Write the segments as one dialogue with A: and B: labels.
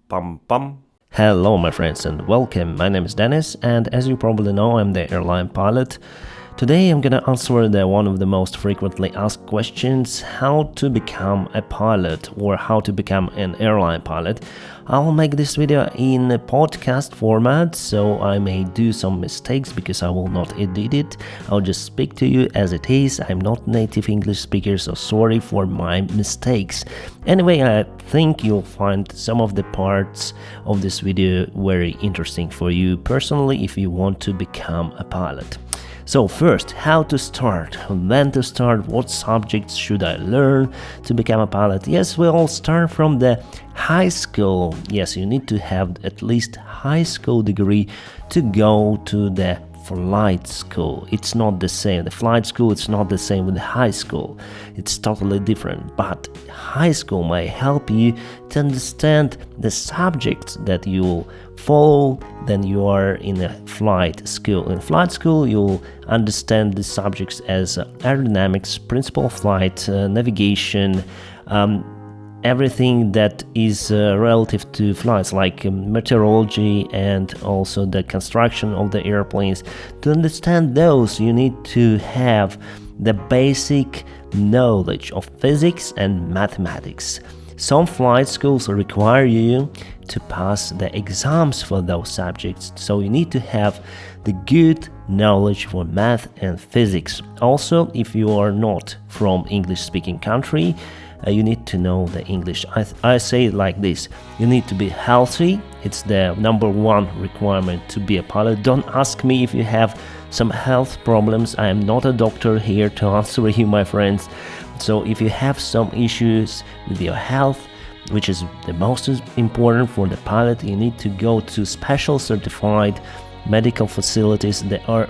A: Pam pam.
B: Hello my friends and welcome. My name is Dennis and as you probably know I'm the airline pilot. Today I'm gonna answer one of the most frequently asked questions, how to become a pilot or how to become an airline pilot. I'll make this video in a podcast format, so I may do some mistakes because I will not edit it. I'll just speak to you as it is. I'm not native English speaker, so sorry for my mistakes. Anyway, I think you'll find some of the parts of this video very interesting for you personally if you want to become a pilot. So first, how to start, when to start, what subjects should I learn to become a pilot? Yes, we'll start from the high school. Yes, you need to have at least high school degree to go to the flight school. It's not the same. The flight school, it's not the same with the high school. It's totally different. But high school may help you to understand the subjects that you'll follow then you are in a flight school. In flight school, you'll understand the subjects as aerodynamics, principle of flight, navigation, everything that is relative to flights, like meteorology and also the construction of the airplanes. To understand those, you need to have the basic knowledge of physics and mathematics. Some flight schools require you to pass the exams for those subjects, so you need to have the good knowledge for math and physics. Also, if you are not from English-speaking country, you need to know the English. I say it like this: you need to be healthy. It's the number one requirement to be a pilot. Don't ask me if you have some health problems. I am not a doctor here to answer you, my friends. So if you have some issues with your health, which is the most important for the pilot, you need to go to special certified medical facilities. They are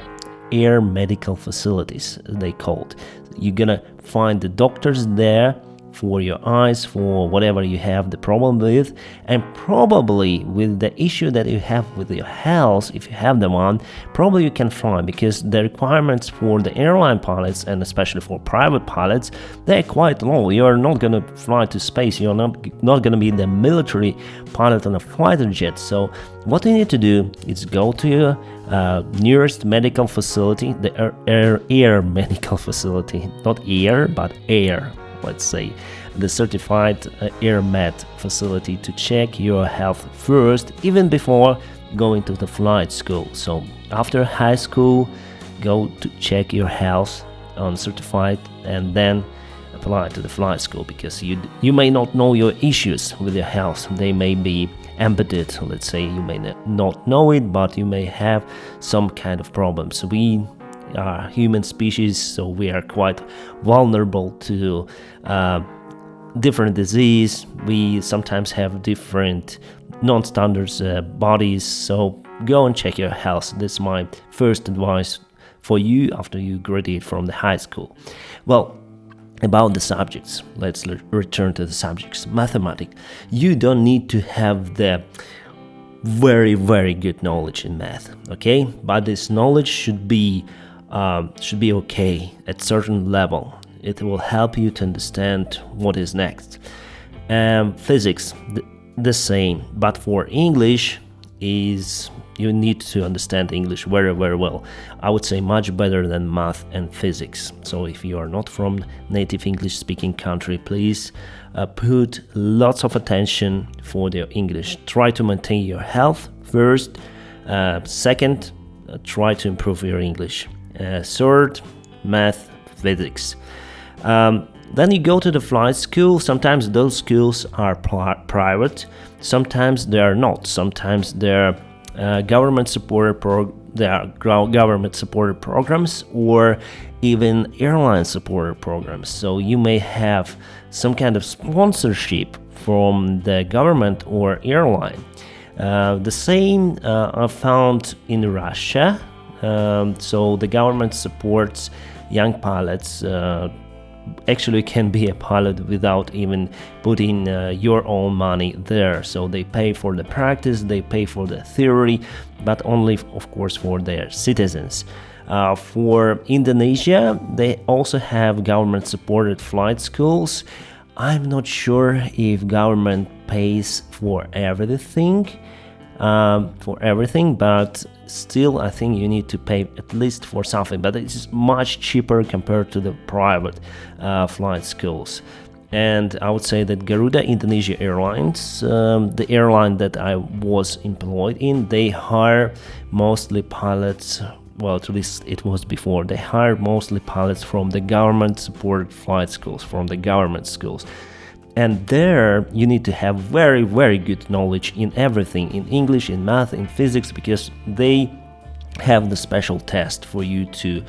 B: air medical facilities, they called. You're gonna find the doctors there for your eyes, for whatever you have the problem with, and probably with the issue that you have with your health, if you have the one, probably you can find, because the requirements for the airline pilots and especially for private pilots, they're quite low. You're not gonna fly to space, you're not gonna be the military pilot on a fighter jet. So what you need to do is go to your nearest medical facility, the air medical facility, not air but air, let's say, the certified air med facility, to check your health first, even before going to the flight school. So after high school, go to check your health on certified and then apply to the flight school, because you may not know your issues with your health. They may be embedded, let's say. You may not know it, but you may have some kind of problems. We are human species, so we are quite vulnerable to different disease. We sometimes have different non-standard bodies, so go and check your health. That's my first advice for you after you graduate from the high school. Well, about the subjects, let's return to the subjects. Mathematics, you don't need to have the very good knowledge in math, okay, but this knowledge should be okay at certain level. It will help you to understand what is next. Physics, the same, but for English you need to understand English very well. I would say much better than math and physics. So if you are not from native English speaking country, please put lots of attention for the English. Try to maintain your health first. Second, try to improve your English. Third, math, physics. Then you go to the flight school. Sometimes those schools are private, sometimes they are not. Sometimes they're government supported programs or even airline supported programs. So you may have some kind of sponsorship from the government or airline. The same I found in Russia. So the government supports young pilots. Actually can be a pilot without even putting your own money there. So they pay for the practice, they pay for the theory, but only of course for their citizens. For Indonesia, they also have government supported flight schools. I'm not sure if government pays for everything, but still I think you need to pay at least for something, but it's much cheaper compared to the private flight schools. And I would say that Garuda Indonesia Airlines, the airline that I was employed in, they hire mostly pilots. Well, at least it was before. They hire mostly pilots from the government-supported flight schools, from the government schools. And there you need to have very, very good knowledge in everything, in English, in math, in physics, because they have the special test for you to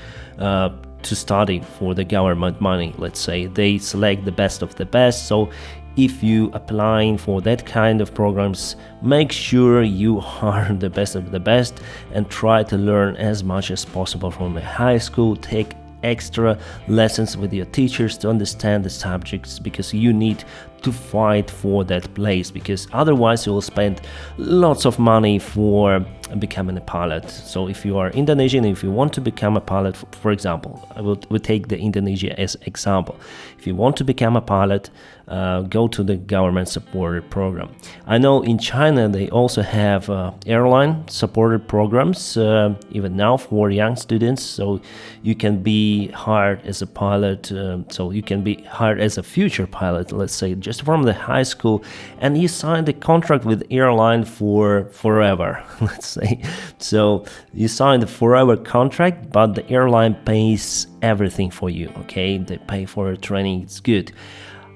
B: study for the government money. Let's say they select the best of the best. So if you applying for that kind of programs, make sure you are the best of the best and try to learn as much as possible from the high school. Take extra lessons with your teachers to understand the subjects, because you need to fight for that place, because otherwise you will spend lots of money for becoming a pilot. So if you are Indonesian, if you want to become a pilot, for example, I will take the Indonesia as example. If you want to become a pilot, go to the government supported program. I know in China they also have airline supported programs even now for young students, so you can be hired as a pilot, so you can be hired as a future pilot, let's say, just from the high school, and you sign the contract with airline for forever, let's say. So you sign the forever contract, but the airline pays everything for you, okay? They pay for training, it's good.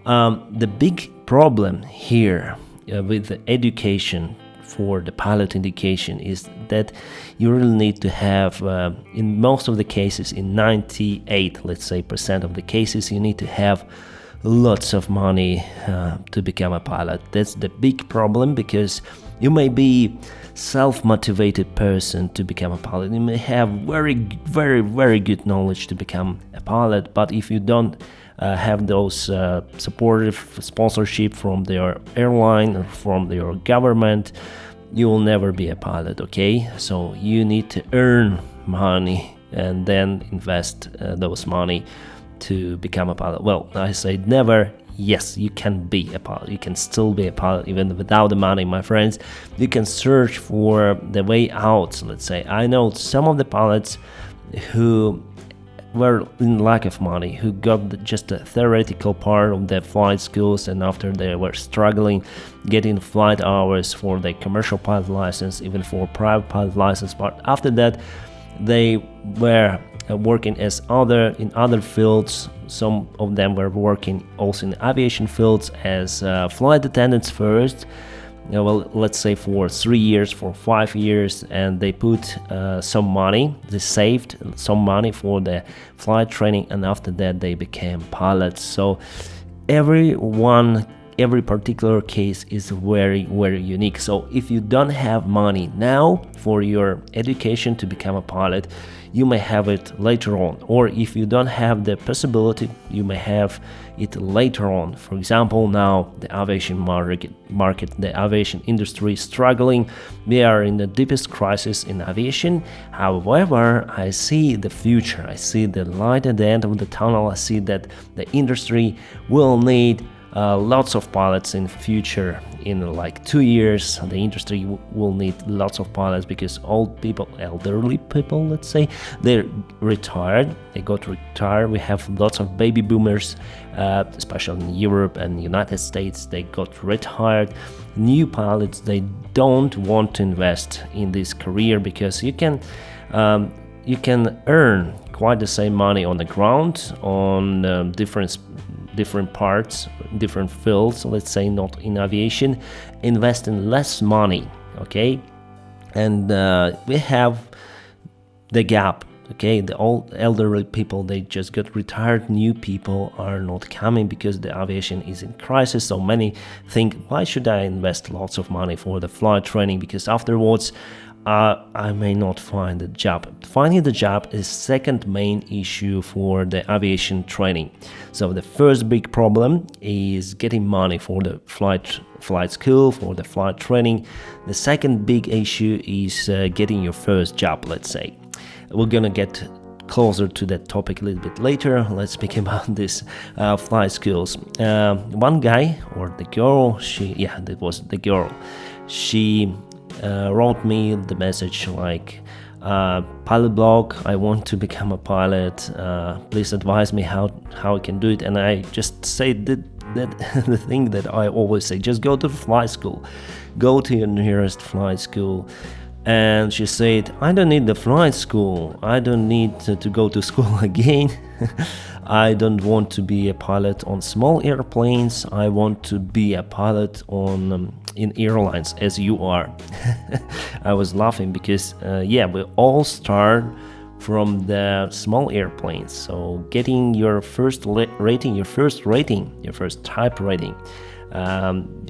B: The big problem here with the education for the pilot education is that you really need to have, in most of the cases, in 98, let's say, % of the cases, you need to have lots of money to become a pilot. That's the big problem, because you may be self-motivated person to become a pilot. You may have very, very, very good knowledge to become a pilot, but if you don't have those supportive sponsorship from their airline or from your government, you will never be a pilot, okay? So you need to earn money and then invest those money to become a pilot. Well, I say never. Yes, you can be a pilot. You can still be a pilot even without the money, my friends. You can search for the way out, let's say. I know some of the pilots who were in lack of money, who got just a theoretical part of their flight schools, and after they were struggling getting flight hours for the commercial pilot license, even for private pilot license, but after that they were working as in other fields. Some of them were working also in aviation fields as flight attendants first, well, let's say for 3 years, for 5 years, and they put some money, they saved some money for the flight training, and after that they became pilots. So every particular case is very, very unique. So if you don't have money now for your education to become a pilot, you may have it later on, or if you don't have the possibility, you may have it later on. For example, now the aviation market, the aviation industry is struggling. We are in the deepest crisis in aviation. However, I see the future. I see the light at the end of the tunnel. I see that the industry will need lots of pilots in the future. In like 2 years, the industry will need lots of pilots, because old people, elderly people, let's say, they're retired. They got retired. We have lots of baby boomers, especially in Europe and United States. They got retired. New pilots, they don't want to invest in this career, because you can earn quite the same money on the ground, on different parts, different fields, let's say, not in aviation, invest in less money, okay? And we have the gap, okay? The old elderly people, they just got retired. New people are not coming because the aviation is in crisis. So many think, why should I invest lots of money for the flight training? Because afterwards I may not find a job. Finding the job is second main issue for the aviation training. So the first big problem is getting money for the flight school, for the flight training. The second big issue is getting your first job, let's say. We're gonna get closer to that topic a little bit later. Let's speak about this flight schools. One guy, or the girl, that was the girl. She wrote me the message like, pilot blog, I want to become a pilot, please advise me how I can do it. And I just said that the thing that I always say, just go to flight school, go to your nearest flight school. And she said, I don't need the flight school, I don't need to go to school again. I don't want to be a pilot on small airplanes, I want to be a pilot on in airlines as you are. I was laughing because we all start from the small airplanes, so getting your first rating, your first type rating,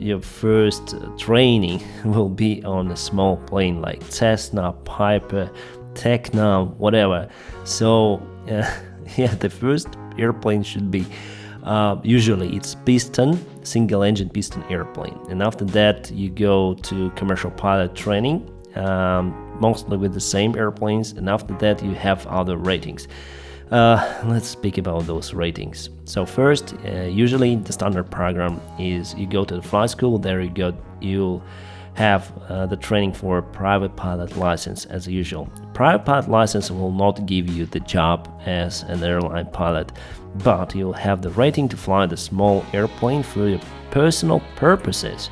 B: your first training will be on a small plane like Cessna, Piper, Tecna, whatever. So the first airplane should be usually it's single engine piston airplane, and after that you go to commercial pilot training, mostly with the same airplanes, and after that you have other ratings. Let's speak about those ratings. So first, usually the standard program is you go to the flight school, there you'll have the training for a private pilot license as usual. Private pilot license will not give you the job as an airline pilot, but you'll have the rating to fly the small airplane for your personal purposes.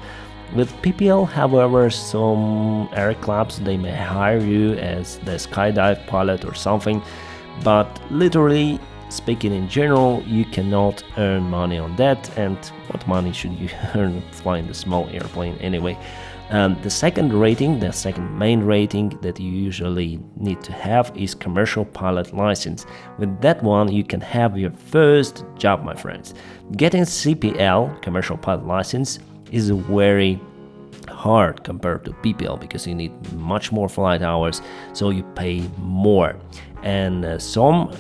B: With PPL, however, some air clubs, they may hire you as the skydive pilot or something, but literally speaking in general, you cannot earn money on that, and what money should you earn flying the small airplane anyway? The second main rating that you usually need to have is commercial pilot license. With that one, you can have your first job, my friends. Getting CPL, commercial pilot license, is very hard compared to PPL because you need much more flight hours, so you pay more. And some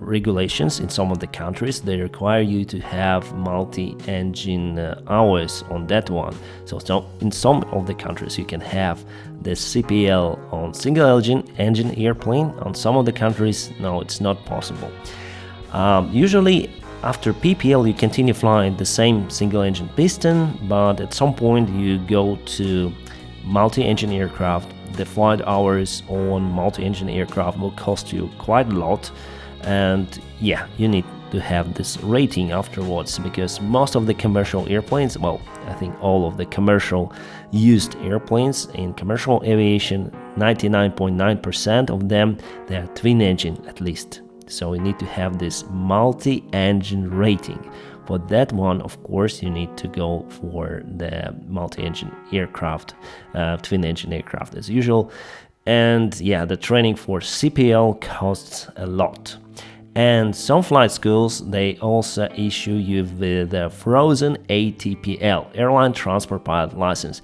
B: regulations in some of the countries, they require you to have multi-engine hours on that one. So in some of the countries you can have the CPL on single engine airplane. On some of the countries, no, it's not possible. Usually after PPL you continue flying the same single engine piston, but at some point you go to multi-engine aircraft. The flight hours on multi-engine aircraft will cost you quite a lot, and you need to have this rating afterwards, because most of the commercial airplanes, I think all of the commercial used airplanes in commercial aviation, 99.9% of them, they are twin engine at least. So you need to have this multi-engine rating. For that one, of course, you need to go for the multi-engine aircraft, twin-engine aircraft as usual. And the training for CPL costs a lot. And some flight schools, they also issue you with a frozen ATPL, Airline Transport Pilot License.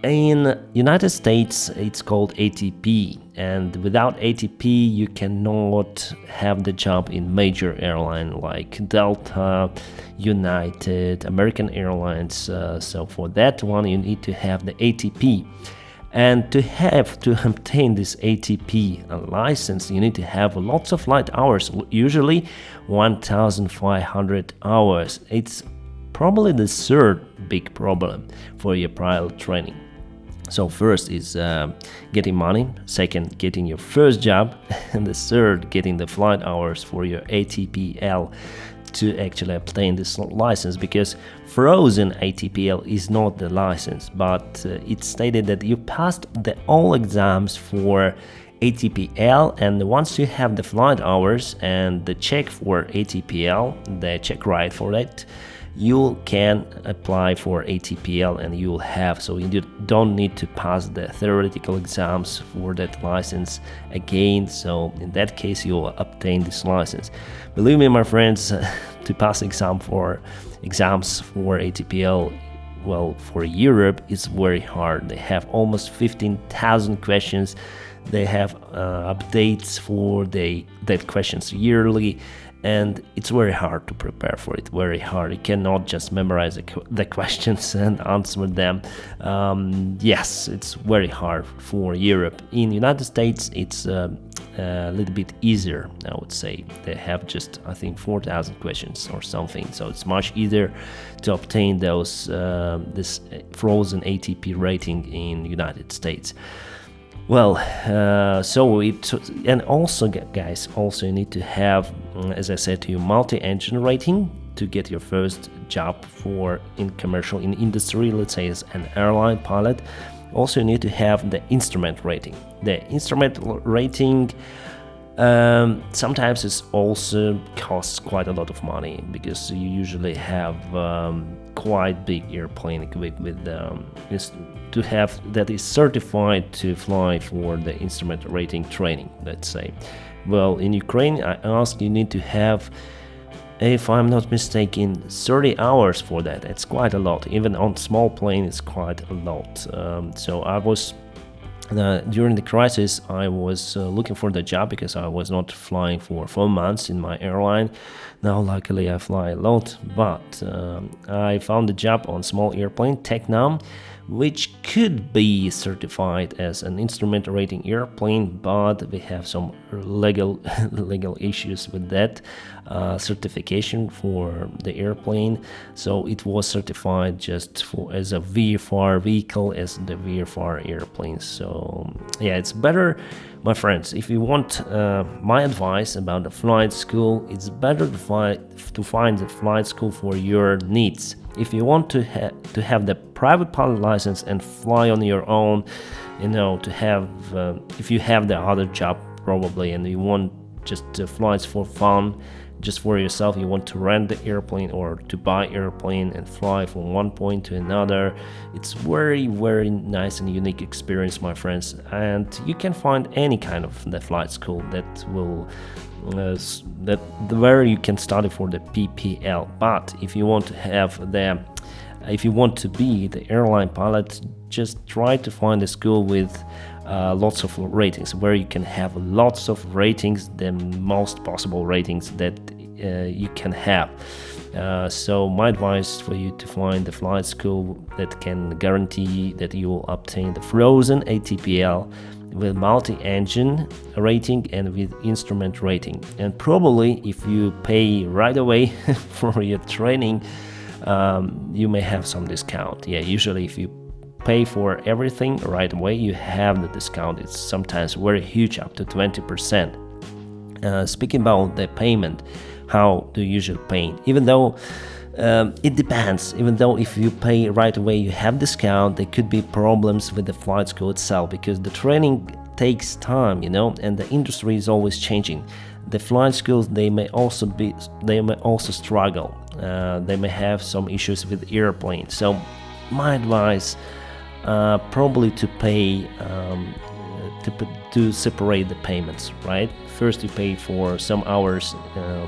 B: In United States, it's called ATP, and without ATP, you cannot have the job in major airline like Delta, United, American Airlines. So for that one, you need to have the ATP. And to obtain this ATP license, you need to have lots of flight hours, usually 1,500 hours. It's probably the third big problem for your pilot training. So first is getting money, second getting your first job, and the third getting the flight hours for your ATPL to actually obtain this license, because frozen ATPL is not the license, but it's stated that you passed all exams for ATPL, and once you have the flight hours and the check for ATPL, the check ride for that, you can apply for ATPL and you'll have, so you don't need to pass the theoretical exams for that license again. So in that case you'll obtain this license. Believe me, my friends, to pass exams for ATPL, for Europe, it's very hard. They have almost 15,000 questions. They have updates for that questions yearly, and it's very hard to prepare for it. Very hard. You cannot just memorize the questions and answer them. Yes, it's very hard for Europe. In United States, it's a little bit easier, I would say. They have just, I think, 4,000 questions or something, so it's much easier to obtain those this frozen ATP rating in United States. Well, and also, guys, also you need to have, as I said to you, multi-engine rating to get your first job in industry, let's say as an airline pilot. Also, you need to have the instrument rating. The instrument rating sometimes it also costs quite a lot of money, because you usually have quite big airplane equipped with to have that is certified to fly for the instrument rating training, let's say. Well, in Ukraine, I asked, you need to have, if I'm not mistaken, 30 hours for that. It's quite a lot. Even on small plane, it's quite a lot. So I was during the crisis, I was looking for the job because I was not flying for 4 months in my airline. Now, luckily, I fly a lot, but I found a job on small airplane, Technam, which could be certified as an instrument rating airplane, but we have some legal issues with that certification for the airplane. So it was certified just as a VFR vehicle, as the VFR airplane. So yeah, it's better, my friends. If you want my advice about the flight school, it's better to find the flight school for your needs. If you want to have the private pilot license and fly on your own, to have if you have the other job probably, and you want just flights for fun, just for yourself, you want to rent the airplane or to buy airplane and fly from one point to another, it's very, very nice and unique experience, my friends. And you can find any kind of the flight school that will where you can study for the PPL. But if you want to be the airline pilot, just try to find a school with lots of ratings, where you can have lots of ratings, the most possible ratings that you can have. So my advice for you to find the flight school that can guarantee that you will obtain the frozen ATPL with multi-engine rating and with instrument rating. And probably if you pay right away for your training, you may have some discount. Yeah, usually if you pay for everything right away, you have the discount. It's sometimes very huge, up to 20%. Speaking about the payment, how do you usually pay? Even though it depends. Even though if you pay right away, you have discount, there could be problems with the flight school itself, because the training takes time, and the industry is always changing. The flight schools, they may also struggle. They may have some issues with airplanes. So my advice, probably to pay to separate the payments, right? First you pay for some hours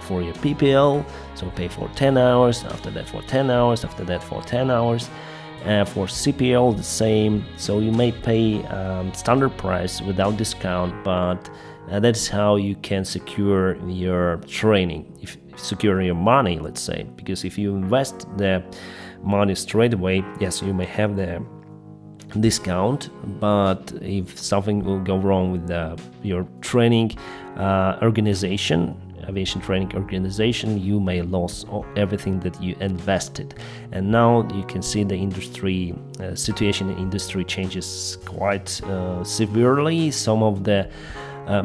B: for your PPL, so pay for 10 hours, after that for 10 hours, after that for 10 hours. For CPL the same, so you may pay standard price without discount, but that's how you can secure your training, secure your money, let's say. Because if you invest the money straight away, yes, you may have the discount, but if something will go wrong with your training organization, aviation training organization, you may lose everything that you invested. And now you can see the industry situation in industry changes quite severely.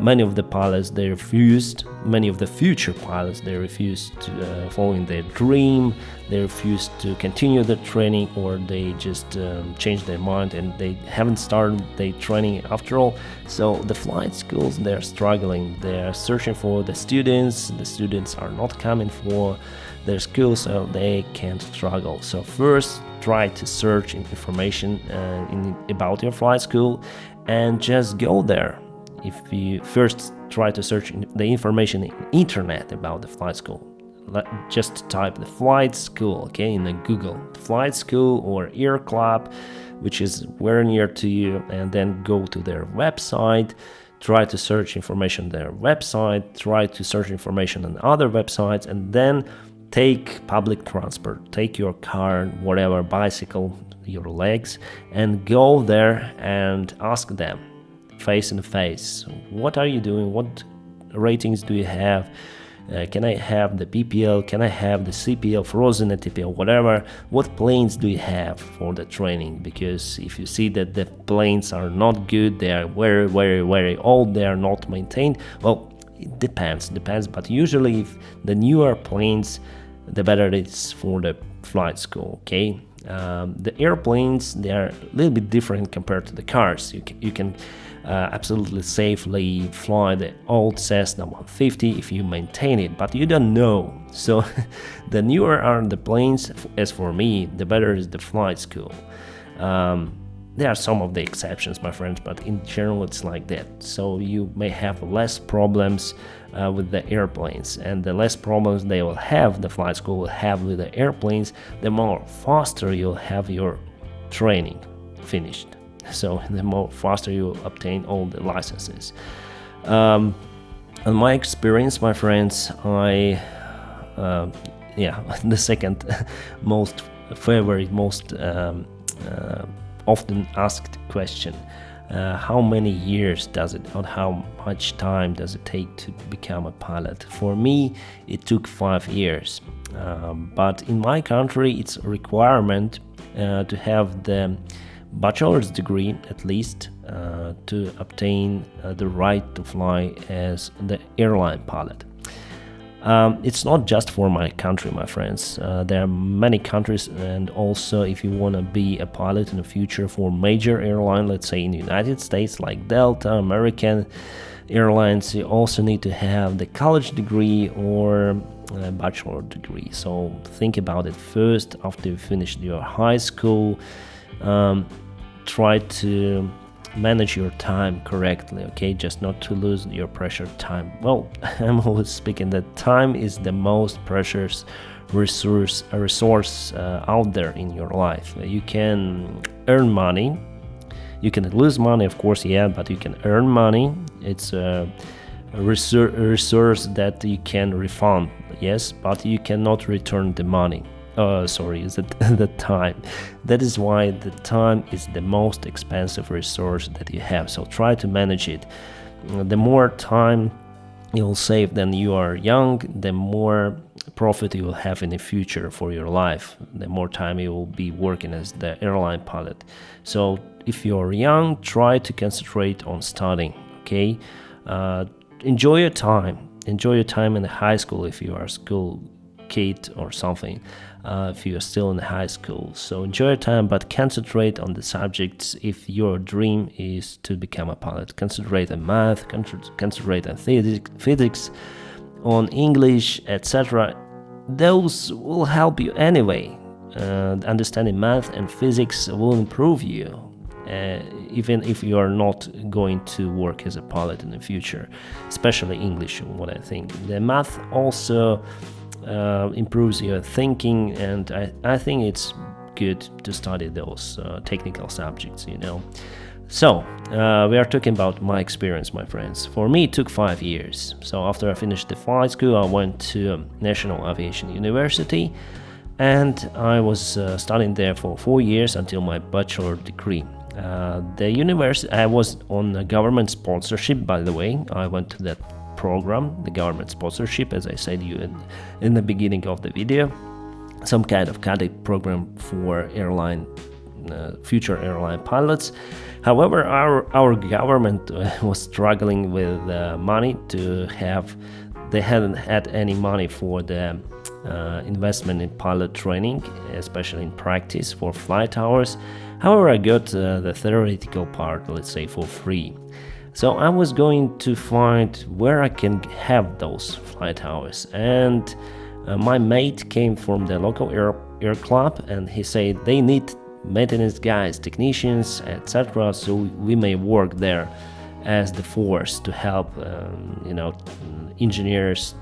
B: Many of the pilots, they refused, many of the future pilots, they refused to following their dream, they refused to continue the training, or they just changed their mind and they haven't started their training after all. So the flight schools, they're struggling, they're searching for the students are not coming for their schools, so they can't struggle. So first, try to search information about your flight school and just go there. If you first try to search the information in internet about the flight school, just type the flight school, okay, in the Google, flight school or air club, which is very near to you, and then go to their website, try to search information on their website, try to search information on other websites, and then take public transport, take your car, whatever, bicycle, your legs, and go there and ask them face in face, what are you doing, what ratings do you have, can I have the PPL, can I have the CPL, frozen ATPL, whatever, what planes do you have for the training? Because if you see that the planes are not good, they are very, very, very old, they are not maintained, well, it depends, but usually if the newer planes, the better it's for the flight school, okay? The airplanes, they are a little bit different compared to the cars. You can absolutely safely fly the old Cessna 150 if you maintain it, but you don't know. So the newer are the planes, as for me, the better is the flight school. There are some of the exceptions, my friends, but in general it's like that. So you may have less problems with the airplanes, and the less problems they will have, the flight school will have with the airplanes, the more faster you'll have your training finished. So the more faster you obtain all the licenses. In my experience, my friends, the second most favorite, most often asked question, how many years does it, or how much time does it take to become a pilot? For me, it took 5 years, but in my country it's a requirement to have the bachelor's degree at least to obtain the right to fly as the airline pilot. It's not just for my country, my friends. There are many countries, and also if you want to be a pilot in the future for major airline, let's say in the United States like Delta, American Airlines, you also need to have the college degree or a bachelor degree. So think about it first after you finish your high school. Try to manage your time correctly, okay? Just not to lose your precious time. Well, I'm always speaking that time is the most precious resource out there in your life. You can earn money, you can lose money, of course, yeah, but you can earn money. It's a resource that you can refund, yes, but you cannot return the money. Is it the time? That is why the time is the most expensive resource that you have. So try to manage it. The more time you'll save when you are young, the more profit you will have in the future for your life. The more time you will be working as the airline pilot. So if you're young, try to concentrate on studying. Okay, enjoy your time. Enjoy your time in the high school if you are a school kid or something, if you are still in high school. So enjoy your time, but concentrate on the subjects. If your dream is to become a pilot, concentrate on math, concentrate on physics, on English, etc. Those will help you anyway. Understanding math and physics will improve you, even if you are not going to work as a pilot in the future, especially English, what I think. The math also improves your thinking, and I think it's good to study those technical subjects, you know. So we are talking about my experience, my friends. For me, it took 5 years. So after I finished the flight school, I went to National Aviation University, and I was studying there for 4 years until my bachelor degree. The university, I was on a government sponsorship, by the way. I went to that program, the government sponsorship, as I said you in the beginning of the video, some kind of cadet program for future airline pilots. However, our government was struggling with money to have. They hadn't had any money for the investment in pilot training, especially in practice for flight hours. However, I got the theoretical part, let's say, for free. So I was going to find where I can have those flight hours, and my mate came from the local air club, and he said they need maintenance guys, technicians, etc. So we may work there as the force to help, engineers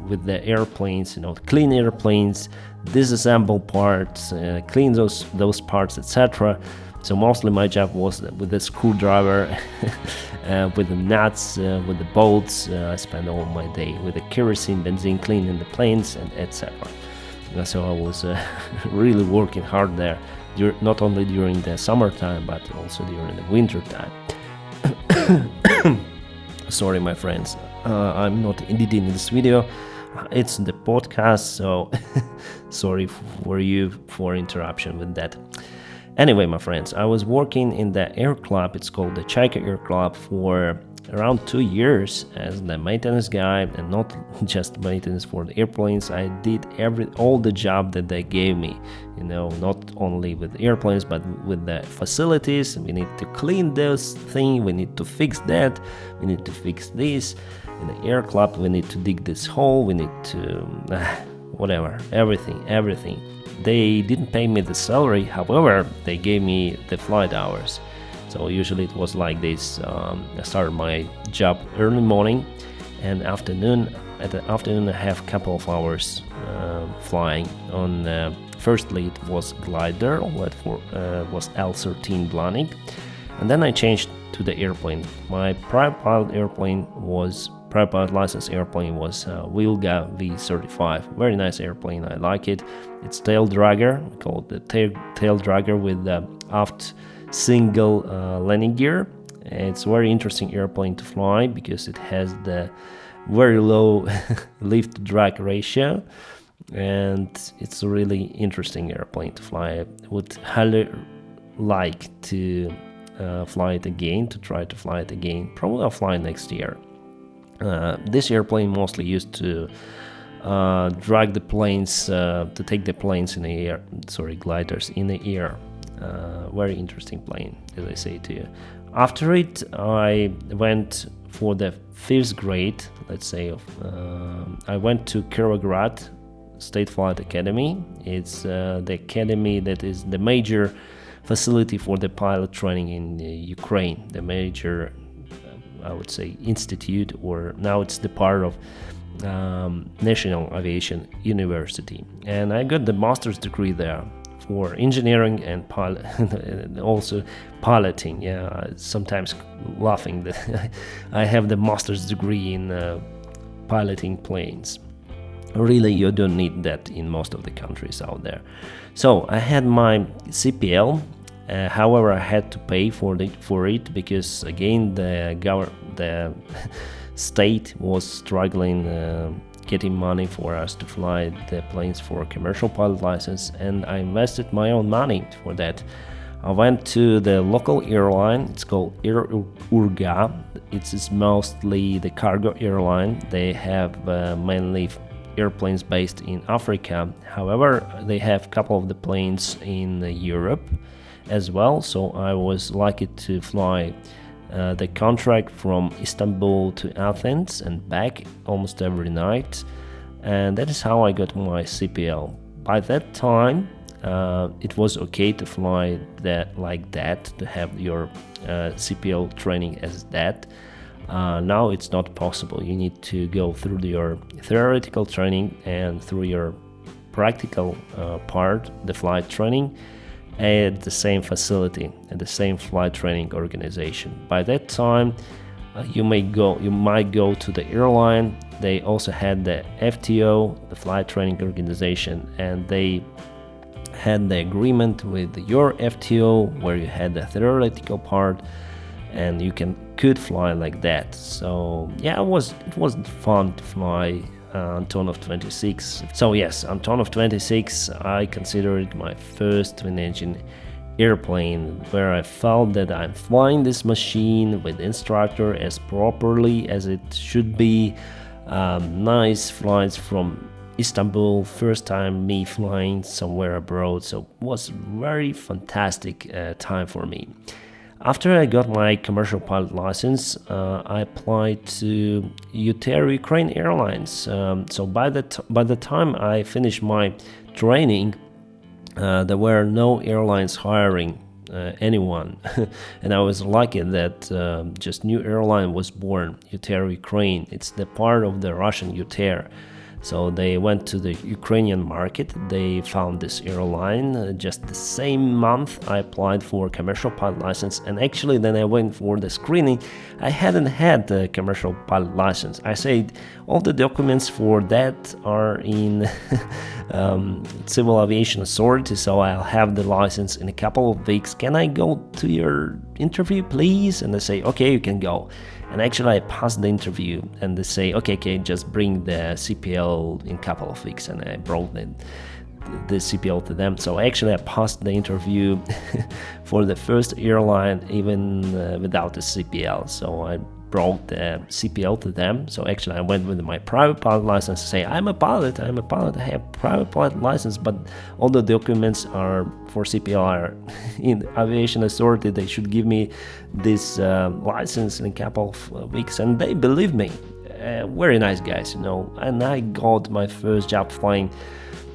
B: with the airplanes, clean airplanes, disassemble parts, clean those parts, etc. So mostly my job was with the screwdriver, with the nuts, with the bolts. I spent all my day with the kerosene, benzene, cleaning the planes, and etc. So I was really working hard there, not only during the summertime, but also during the winter time. Sorry, my friends, I'm not editing this video. It's the podcast, so sorry for you for interruption with that. Anyway, my friends, I was working in the air club. It's called the Chaika Air Club for around 2 years as the maintenance guy, and not just maintenance for the airplanes. I did all the job that they gave me, not only with airplanes but with the facilities. We need to clean those things, we need to fix that, we need to fix this. In the air club we need to dig this hole, we need to whatever, everything. They didn't pay me the salary, however they gave me the flight hours. So usually it was like this. I started my job early morning, and at the afternoon I have a couple of hours flying on. Firstly it was glider, what was L13 Blanik, and then I changed to the airplane. My private pilot license airplane was Wilga V35. Very nice airplane, I like it. It's tail dragger, we call it the tail dragger with the aft single landing gear. It's very interesting airplane to fly because it has the very low lift drag ratio, and it's a really interesting airplane to fly. I would highly like to fly it again, to try to fly it again. Probably I'll fly next year. This airplane mostly used to drag the planes, to take the planes in the air, gliders in the air. Very interesting plane, as I say to you. After it, I went for the 5th grade, let's say. I went to Kirovograd State Flight Academy. It's the academy that is the major facility for the pilot training in Ukraine, the major I would say institute, or now it's the part of National Aviation University. And I got the master's degree there for engineering and also piloting. Yeah, sometimes laughing that I have the master's degree in piloting planes. Really, you don't need that in most of the countries out there. So I had my CPL. However, I had to pay for it because again the state was struggling getting money for us to fly the planes for a commercial pilot license, and I invested my own money for that. I went to the local airline. It's called Air Urga. It's mostly the cargo airline. They have mainly airplanes based in Africa. However, they have a couple of the planes in Europe as well, so I was lucky to fly the contract from Istanbul to Athens and back almost every night, and that is how I got my CPL. By that time, it was okay to fly that like that, to have your CPL training as that. Now it's not possible. You need to go through your theoretical training and through your practical part, the flight training, at the same facility, at the same flight training organization. By that time, you might go to the airline. They also had the FTO, the flight training organization, and they had the agreement with your FTO where you had the theoretical part, and you could fly like that. So yeah, it was fun to fly Antonov 26. So yes, Antonov 26, I consider it my first twin-engine airplane, where I felt that I'm flying this machine with instructor as properly as it should be. Nice flights from Istanbul, first time me flying somewhere abroad, so it was very fantastic time for me. After I got my commercial pilot license, I applied to Ukraine Airlines. So by the time I finished my training, there were no airlines hiring anyone, and I was lucky that just new airline was born, Ukraine. It's the part of the Russian UTR. So they went to the Ukrainian market. They found this airline. Just the same month I applied for commercial pilot license, and actually then I went for the screening. I hadn't had the commercial pilot license. I said all the documents for that are in Civil Aviation Authority, so I'll have the license in a couple of weeks. Can I go to your interview, please? And they say, okay, you can go. And actually I passed the interview, and they say, okay, just bring the CPL in a couple of weeks, and I brought the CPL to them. So actually I passed the interview for the first airline even without the CPL. So I brought the CPL to them. So actually I went with my private pilot license to say, I'm a pilot, I have private pilot license, but all the documents are for CPL are in Aviation Authority. They should give me this license in a couple of weeks, and they believe me. Very nice guys, and I got my first job flying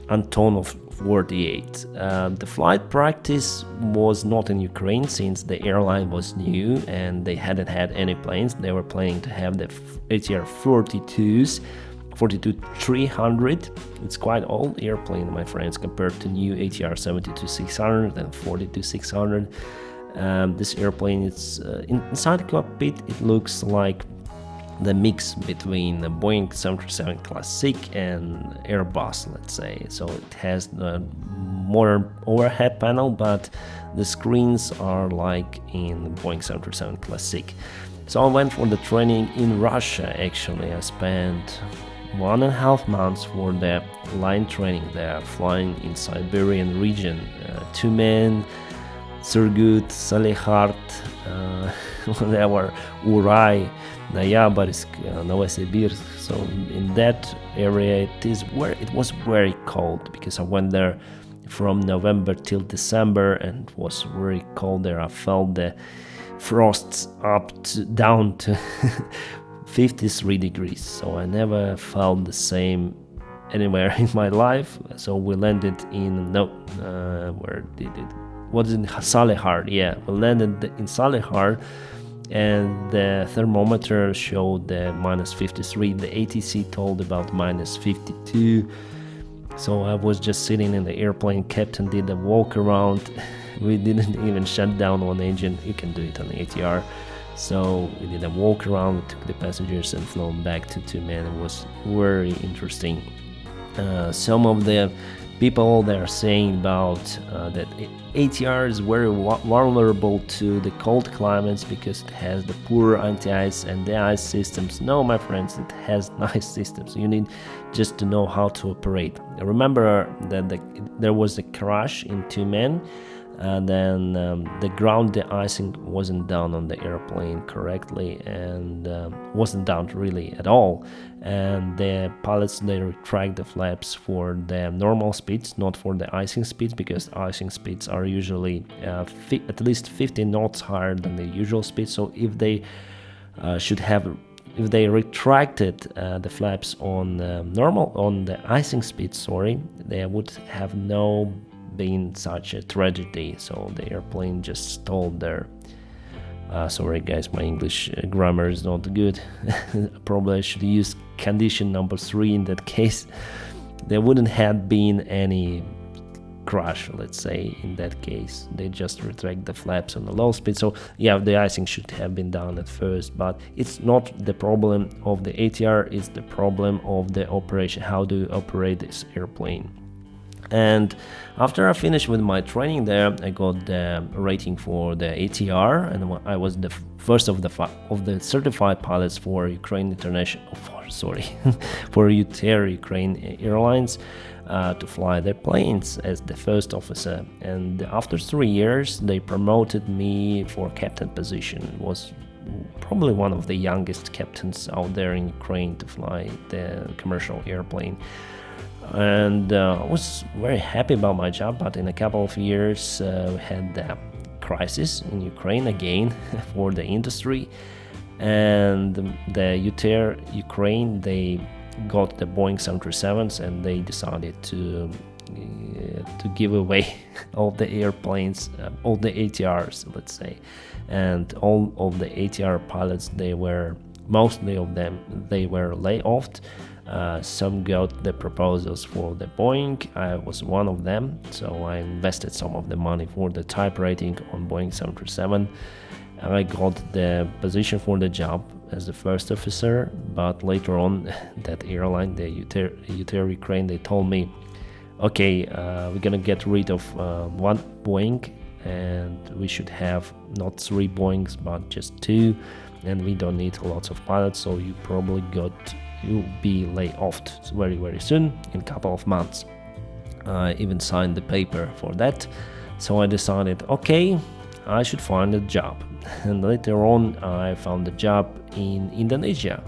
B: Antonov 48. The flight practice was not in Ukraine since the airline was new and they hadn't had any planes. They were planning to have the ATR 42s, 42-300. It's quite old airplane, my friends, compared to new ATR 72-600 and 42-600. This airplane, it's inside the cockpit, it looks like the mix between the Boeing 737 Classic and Airbus, let's say. So it has the modern overhead panel, but the screens are like in Boeing 737 Classic. So I went for the training in Russia. Actually, I spent 1.5 months for the line training there, flying in Siberian region. 2 men, Surgut, Salihard, whatever, Uray, Noyabrsk, Novosibirsk. So in that area it was very cold, because I went there from November till December and it was very cold there. I felt the frosts down to 53 degrees. So I never felt the same anywhere in my life. So we landed in where did it? What is in Salihard? Yeah, we landed in Salihard, and the thermometer showed the -53. The ATC told about -52. So I was just sitting in the airplane. Captain did a walk around. We didn't even shut down one engine. You can do it on the ATR. So we did a walk around. We took the passengers and flown back to 2 men. It was very interesting. Some of the people they are saying about that ATR is very vulnerable to the cold climates because it has the poor anti-ice and the ice systems. No, my friends, it has nice systems. You need just to know how to operate. Remember that there was a crash in 2 men, and then the ground de-icing wasn't done on the airplane correctly, and wasn't done really at all. And the pilots, they retract the flaps for the normal speeds, not for the icing speeds, because icing speeds are usually at least 50 knots higher than the usual speed. So if they if they retracted the flaps on the icing speed, there would have been such a tragedy. So the airplane just stalled there. Sorry guys, my English grammar is not good. Probably I should use condition number 3 in that case. There wouldn't have been any crash, let's say, in that case. They just retract the flaps on the low speed. So yeah, the icing should have been done at first, but it's not the problem of the ATR, it's the problem of the operation. How do you operate this airplane? And after I finished with my training there, I got the rating for the ATR, and I was the first of the certified pilots for Ukraine for UTR Ukraine Airlines to fly their planes as the first officer. And after 3 years, they promoted me for captain position. It was probably one of the youngest captains out there in Ukraine to fly the commercial airplane. And I was very happy about my job, but in a couple of years we had the crisis in Ukraine again for the industry, and the UTR Ukraine, they got the Boeing 737s and they decided to give away all the airplanes, all the ATRs, let's say, and all of the ATR pilots, mostly of them, they were laid off. Some got the proposals for the Boeing. I was one of them, so I invested some of the money for the type rating on Boeing 737. I got the position for the job as the first officer, but later on, that airline, the Uter Ukraine, they told me, okay, we're gonna get rid of one Boeing, and we should have not 3 Boeings but just 2, and we don't need lots of pilots, so you'll be laid off very soon, in a couple of months. I even signed the paper for that, so I decided, okay, I should find a job. And later on I found a job in Indonesia,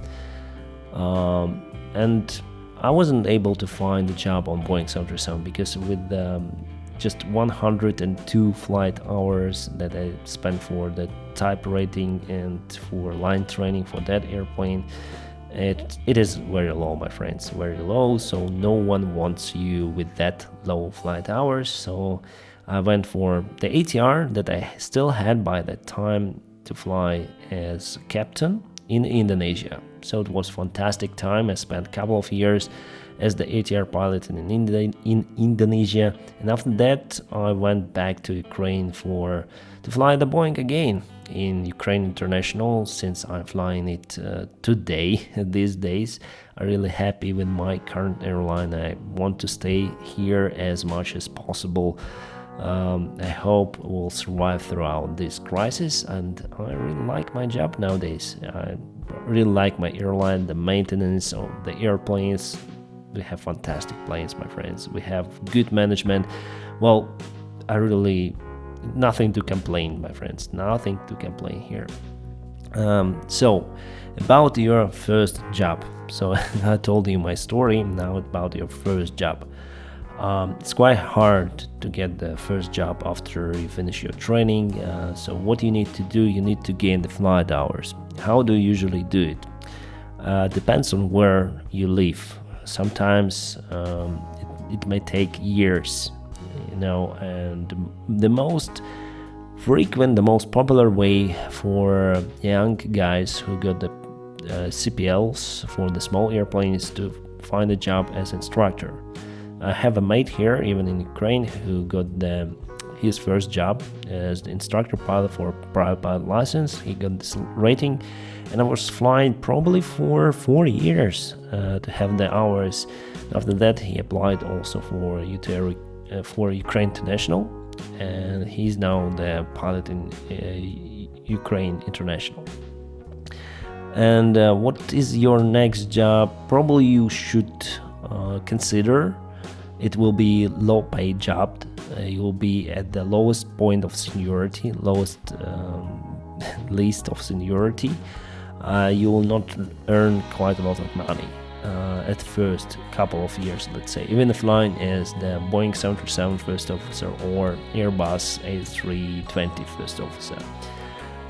B: and I wasn't able to find a job on Boeing 737 because with just 102 flight hours that I spent for the type rating and for line training for that airplane, it is very low, my friends, very low. So no one wants you with that low flight hours. So I went for the ATR that I still had by that time to fly as captain in Indonesia. So it was fantastic time. I spent a couple of years as the ATR pilot in Indonesia, and after that I went back to Ukraine to fly the Boeing again in Ukraine International. Since I'm flying it today, these days, I'm really happy with my current airline. I want to stay here as much as possible. I hope we'll survive throughout this crisis, and I really like my job nowadays. I really like my airline, the maintenance of the airplanes. We have fantastic planes, my friends. We have good management. Well, nothing to complain, my friends. Nothing to complain here. So, about your first job. So I told you my story. Now about your first job. It's quite hard to get the first job after you finish your training. So what you need to do, you need to gain the flight hours. How do you usually do it? Depends on where you live. Sometimes it may take years, and the most frequent, the most popular way for young guys who got the CPLs for the small airplanes to find a job as instructor. I have a mate here, even in Ukraine, who got his first job as the instructor pilot for private pilot license. He got this rating, and I was flying probably for 4 years to have the hours. After that, he applied also for Ukraine International, and he's now the pilot in Ukraine International. And what is your next job? Probably you should consider. It will be low-paid job. You will be at the lowest point of seniority, least of seniority. You will not earn quite a lot of money at first couple of years, let's say. Even flying as the Boeing 737 first officer or Airbus A320 first officer.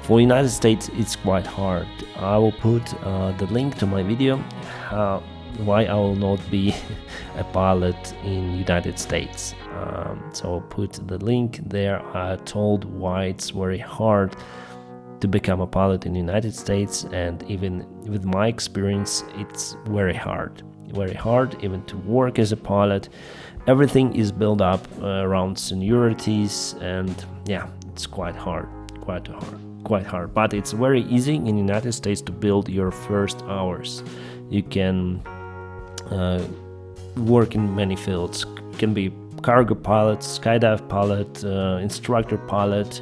B: For United States, it's quite hard. I will put the link to my video why I will not be a pilot in United States. So I'll put the link there. I told why it's very hard to become a pilot in the United States, and even with my experience, it's very hard even to work as a pilot. Everything is built up around seniorities, and yeah, it's quite hard. But it's very easy in the United States to build your first hours. You can work in many fields. Can be cargo pilot, skydive pilot, instructor pilot,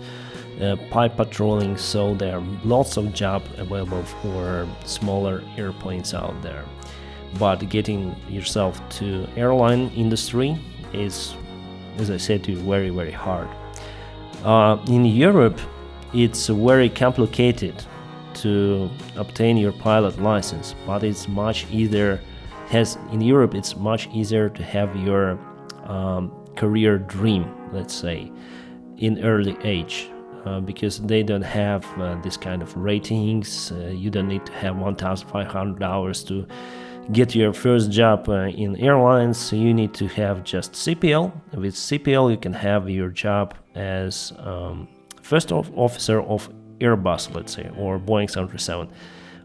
B: pipe patrolling. So there are lots of jobs available for smaller airplanes out there. But getting yourself to airline industry is, as I said to you, very hard. In Europe, it's very complicated to obtain your pilot license, but it's much easier. In Europe, it's much easier to have your career dream, let's say, in early age, because they don't have this kind of ratings. You don't need to have 1,500 hours to get your first job in airlines. You need to have just CPL. With CPL, you can have your job as first officer of Airbus, let's say, or Boeing 737.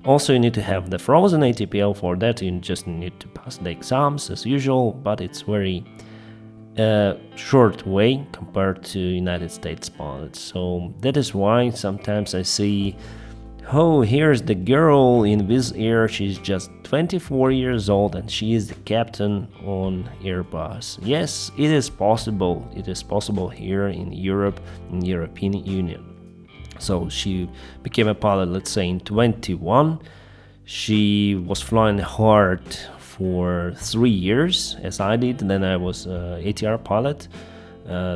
B: Also, you need to have the frozen ATPL. For that you just need to pass the exams as usual, but it's very short way compared to United States pilots. So that is why sometimes I see, oh, here's the girl in Wizz Air, she's just 24 years old and she is the captain on Airbus. Yes, it is possible. It is possible here in Europe, in the European Union. So she became a pilot, let's say in 21. She was flying hard for 3 years, as I did. And then I was ATR pilot.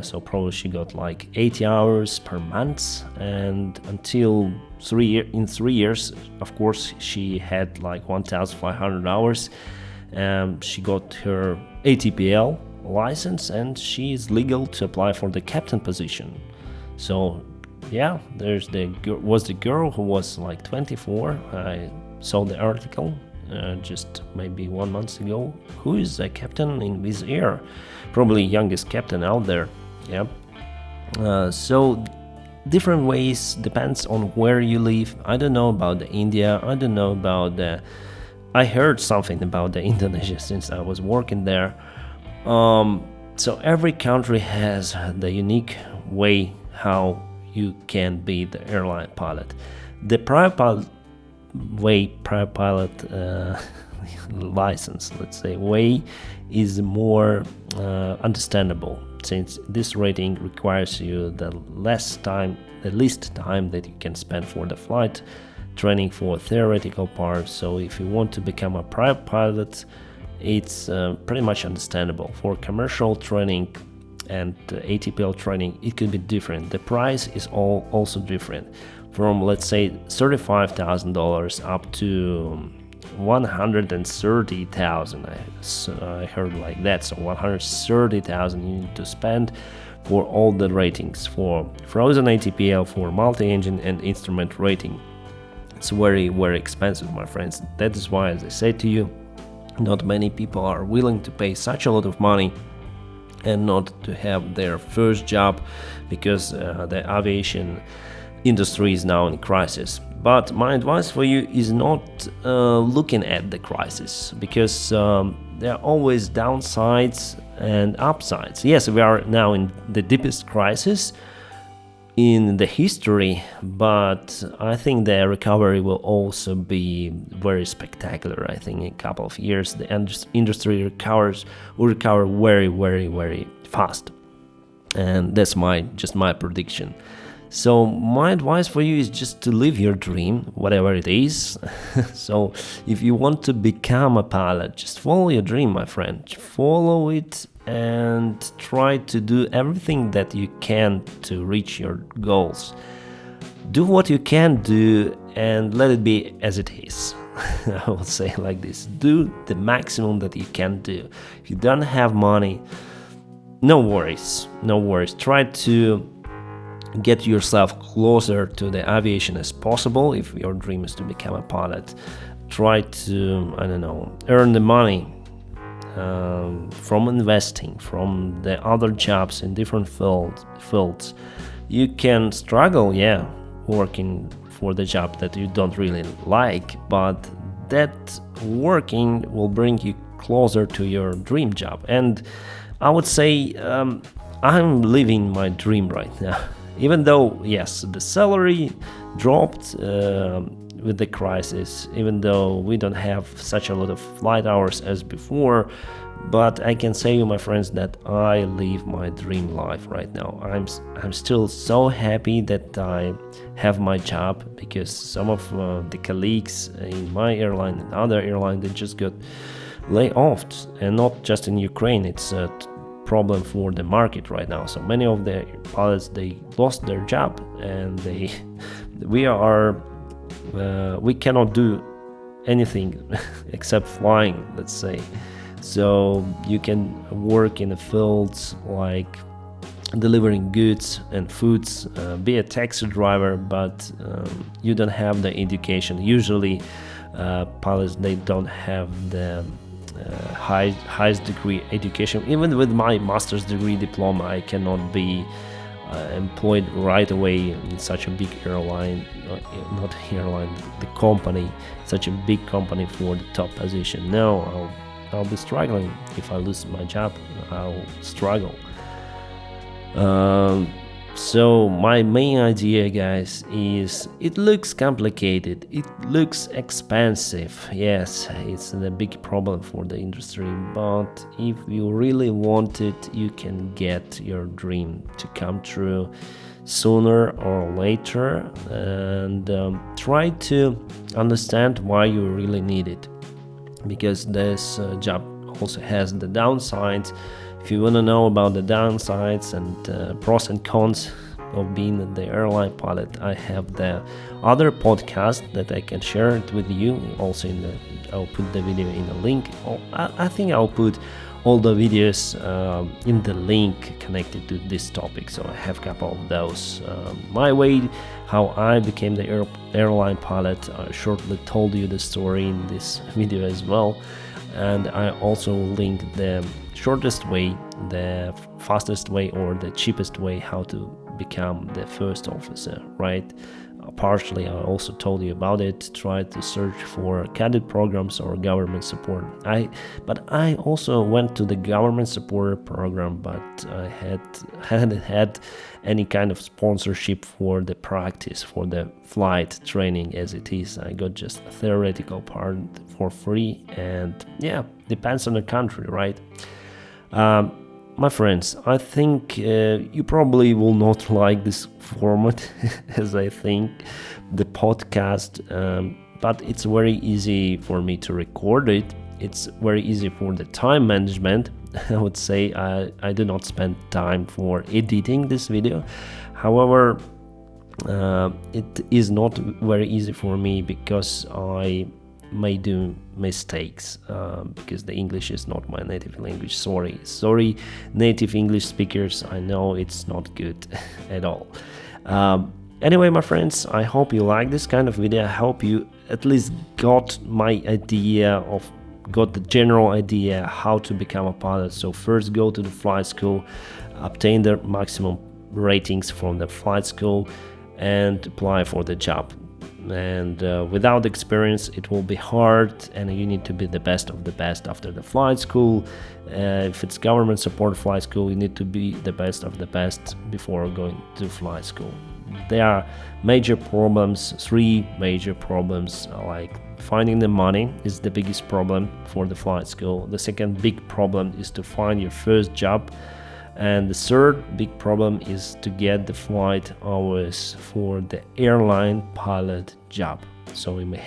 B: So probably she got like 80 hours per month, and until 3 years, of course, she had like 1,500 hours. She got her ATPL license, and she is legal to apply for the captain position. So yeah, there's the girl who was like 24. I saw the article just maybe 1 month ago, who is a captain in Wizz Air, probably youngest captain out there. Yeah. So different ways, depends on where you live. I don't know about the India. I don't know about the. I heard something about the Indonesia since I was working there. So every country has the unique way how you can be the airline pilot. The private pilot license, let's say, way is more understandable, since this rating requires you the least time that you can spend for the flight training for theoretical part. So if you want to become a private pilot, it's pretty much understandable. For commercial training and ATPL training, it could be different. The price is also different, from let's say $35,000 up to 130,000. I heard like that. So 130,000 you need to spend for all the ratings, for frozen ATPL, for multi-engine and instrument rating. It's very, very expensive, my friends. That is why, as I said to you, not many people are willing to pay such a lot of money and not to have their first job, because the aviation industry is now in crisis. But my advice for you is not looking at the crisis, because there are always downsides and upsides. Yes, we are now in the deepest crisis in the history, but I think the recovery will also be very spectacular. I think in a couple of years the industry will recover very, very, very fast, and that's just my prediction. So my advice for you is just to live your dream, whatever it is. So if you want to become a pilot, just follow your dream, my friend. Follow it and try to do everything that you can to reach your goals. Do what you can do and let it be as it is. I will say like this: do the maximum that you can do. If you don't have money, no worries. Try to get yourself closer to the aviation as possible. If your dream is to become a pilot, try to, earn the money from investing, from the other jobs in different fields. You can struggle, working for the job that you don't really like, but that working will bring you closer to your dream job. And I would say I'm living my dream right now. Even though, yes, the salary dropped with the crisis, even though we don't have such a lot of flight hours as before, but I can say to you, my friends, that I live my dream life right now. I'm still so happy that I have my job, because some of the colleagues in my airline and other airline, they just got laid off, and not just in Ukraine. It's problem for the market right now. So many of the pilots, they lost their job, and we cannot do anything except flying, let's say. So you can work in the fields like delivering goods and foods, be a taxi driver, but you don't have the education. Usually pilots, they don't have the highest degree education. Even with my master's degree diploma, I cannot be employed right away in such a big airline, not airline, the company, such a big company for the top position. No, I'll be struggling. If I lose my job, I'll struggle. So my main idea, guys, is it looks complicated, it looks expensive. Yes, it's a big problem for the industry, but if you really want it, you can get your dream to come true sooner or later. And try to understand why you really need it, because this job also has the downsides. If you want to know about the downsides and pros and cons of being the airline pilot, I have the other podcast that I can share it with you. Also, I'll put the video in the link. I think I'll put all the videos in the link connected to this topic. So I have a couple of those. My way, how I became the airline pilot. I shortly told you the story in this video as well. And I also linked the shortest way, the fastest way, or the cheapest way how to become the first officer, right? Partially, I also told you about it. Try to search for cadet programs or government support. But I also went to the government support program, but I hadn't had any kind of sponsorship for the practice, for the flight training as it is. I got just a theoretical part for free, and yeah, depends on the country, right? My friends, I think you probably will not like this format as I think the podcast, but it's very easy for me to record it. It's very easy for the time management. I would say I do not spend time for editing this video. However, it is not very easy for me because I may do mistakes because the English is not my native language. Sorry native English speakers, I know it's not good at all. Anyway, my friends, I hope you like this kind of video. I hope you at least got the general idea how to become a pilot. So first go to the flight school, obtain the maximum ratings from the flight school, and apply for the job. And without experience it will be hard, and you need to be the best of the best after the flight school. If it's government support flight school, you need to be the best of the best before going to flight school. There are major problems, 3 major problems, like finding the money is the biggest problem for the flight school. The second big problem is to find your first job. And the third big problem is to get the flight hours for the airline pilot job. So we may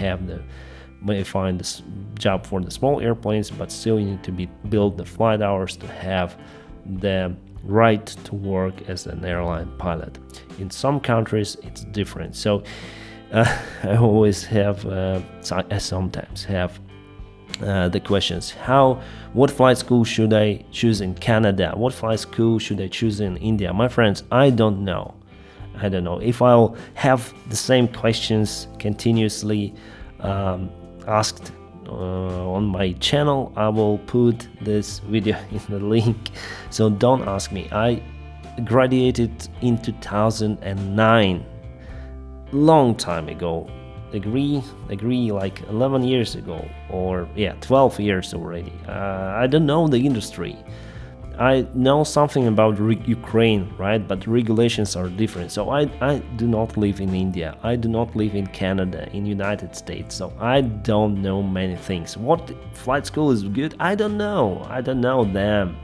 B: find this job for the small airplanes, but still you need to build the flight hours to have the right to work as an airline pilot. In some countries it's different. So I always have, I sometimes have the questions: what flight school should I choose in Canada? What flight school should I choose in India? My friends, I don't know. If I'll have the same questions continuously asked on my channel, I will put this video in the link, so don't ask me. I graduated in 2009, long time ago. Agree like 11 years ago, or 12 years already. I don't know the industry. I know something about Ukraine, right? But regulations are different. So I do not live in India. I do not live in Canada, in United States. So I don't know many things. What flight school is good? I don't know. I don't know them.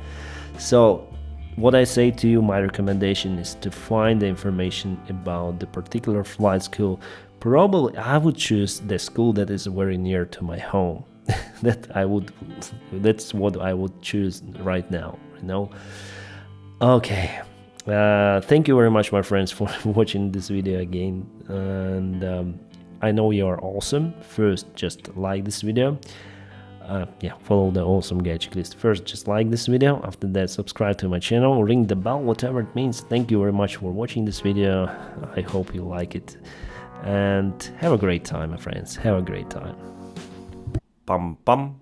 B: So what I say to you, my recommendation is to find the information about the particular flight school. Probably I would choose the school that is very near to my home. That's what I would choose right now, Okay, thank you very much, my friends, for watching this video again. And I know you are awesome. First, just like this video. Follow the awesome guide checklist. First, just like this video. After that, subscribe to my channel, ring the bell, whatever it means. Thank you very much for watching this video. I hope you like it. And have a great time, my friends. Have a great time. Pam pam.